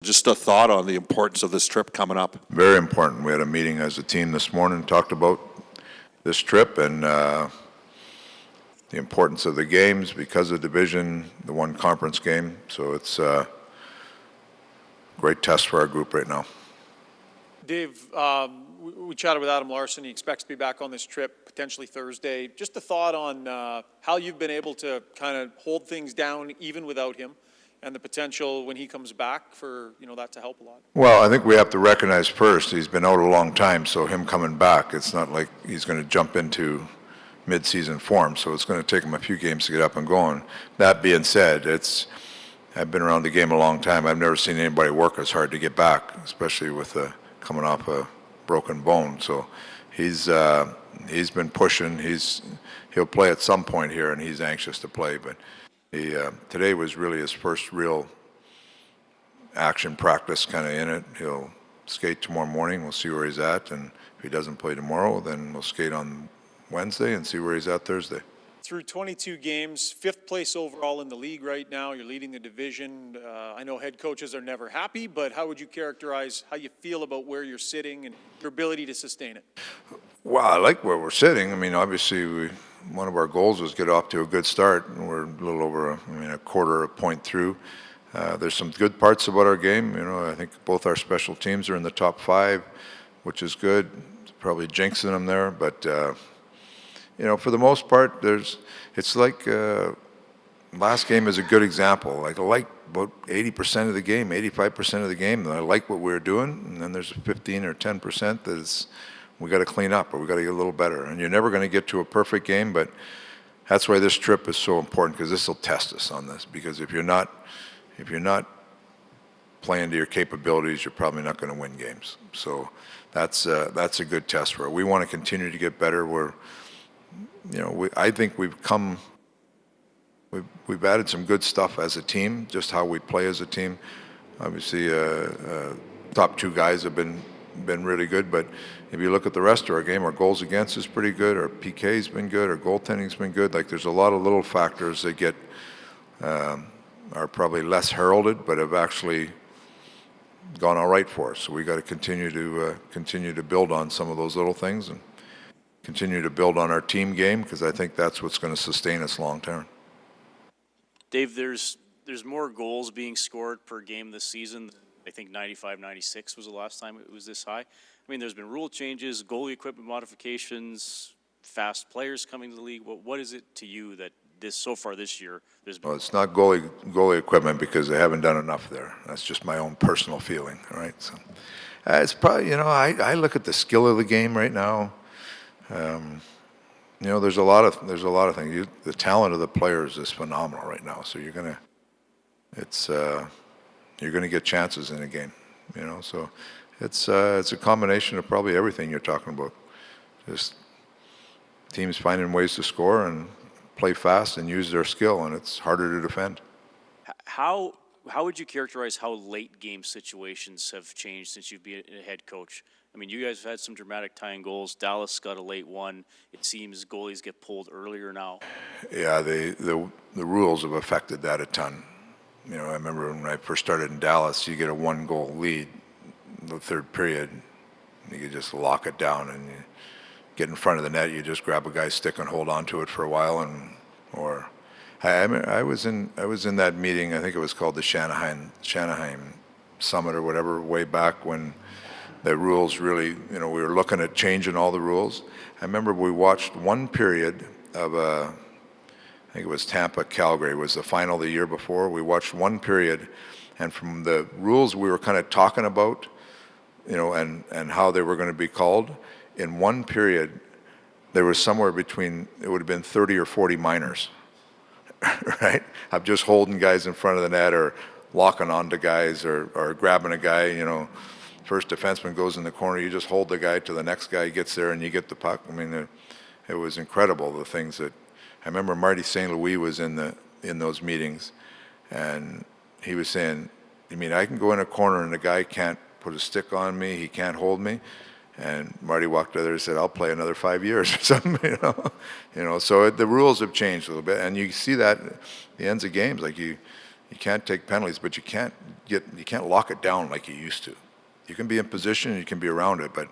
Just a thought on the importance of this trip coming up. Very important. We had a meeting as a team this morning, talked about this trip and the importance of the games because of division, the one conference game. So it's a great test for our group right now. Dave, we chatted with Adam Larson. He expects to be back on this trip potentially Thursday. Just a thought on how you've been able to kind of hold things down even without him, and the potential when he comes back for that to help a lot. Well, I think we have to recognize first he's been out a long time, so him coming back, it's not like he's going to jump into mid-season form, so it's going to take him a few games to get up and going. That being said, I've been around the game a long time. I've never seen anybody work as hard to get back, especially with coming off a broken bone. So he's been pushing. He'll play at some point here, and he's anxious to play, but today was really his first real action practice kind of in it. He'll skate tomorrow morning. We'll see where he's at. And if he doesn't play tomorrow, then we'll skate on Wednesday and see where he's at Thursday. Through 22 games, 5th place overall in the league right now. You're leading the division. I know head coaches are never happy, but how would you characterize how you feel about where you're sitting and your ability to sustain it? Well, I like where we're sitting. I mean, obviously, one of our goals was get off to a good start, and we're a little over a quarter of a point through. There's some good parts about our game. I think both our special teams are in the top 5, which is good. Probably jinxing them there, but for the most part, it's like last game is a good example. I like about 80% of the game, 85% of the game. I like what we're doing, and then there's 15 or 10% that's we got to clean up, or we got to get a little better. And you're never going to get to a perfect game, but that's why this trip is so important, because this will test us on this. Because if you're not playing to your capabilities, you're probably not going to win games. So that's a good test for it. We want to continue to get better. I think we've added some good stuff as a team, just how we play as a team. Obviously, top 2 guys have been really good, but if you look at the rest of our game, our goals against is pretty good, our PK's been good, our goaltending's been good. Like, there's a lot of little factors that are probably less heralded, but have actually gone all right for us. So we got to continue to build on some of those little things and continue to build on our team game, because I think that's what's going to sustain us long term. Dave, there's more goals being scored per game this season. I think 95, 96 was the last time it was this high. I mean, there's been rule changes, goalie equipment modifications, fast players coming to the league. What is it to you that so far this year there's been? Well, it's not goalie equipment, because they haven't done enough there. That's just my own personal feeling, all right? So it's probably, I look at the skill of the game right now. There's a lot of things. The talent of the players is phenomenal right now. So you're gonna get chances in a game. So it's a combination of probably everything you're talking about. Just teams finding ways to score and play fast and use their skill, and it's harder to defend. How would you characterize how late game situations have changed since you've been a head coach? I mean, you guys have had some dramatic tying goals. Dallas got a late one. It seems goalies get pulled earlier now. Yeah, the rules have affected that a ton. I remember when I first started in Dallas, you get a 1-goal lead in the 3rd period. You could just lock it down, and you get in front of the net. You just grab a guy's stick and hold on to it for a while, I was in that meeting. I think it was called the Shanahan Summit or whatever, way back when the rules really, we were looking at changing all the rules. I remember we watched one period of I think it was Tampa-Calgary was the final the year before. We watched one period, and from the rules we were kind of talking about, and how they were going to be called, in one period there was somewhere between, it would have been 30 or 40 minors, right? Of just holding guys in front of the net, or locking onto guys, or grabbing a guy, first defenseman goes in the corner, you just hold the guy till the next guy gets there and you get the puck. I mean, it was incredible, the things that, I remember Marty St. Louis was in those meetings, and he was saying, you mean I can go in a corner and the guy can't put a stick on me, he can't hold me? And Marty walked over there and said, I'll play another 5 years or something, So the rules have changed a little bit, and you see that at the ends of games, like you You can't take penalties, but you can't lock it down like you used to. You can be in position and you can be around it, but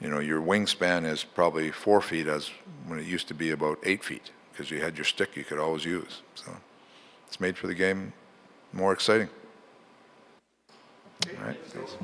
your wingspan is probably 4 feet as when it used to be about 8 feet because you had your stick you could always use. So it's made for the game more exciting. All right. Thanks.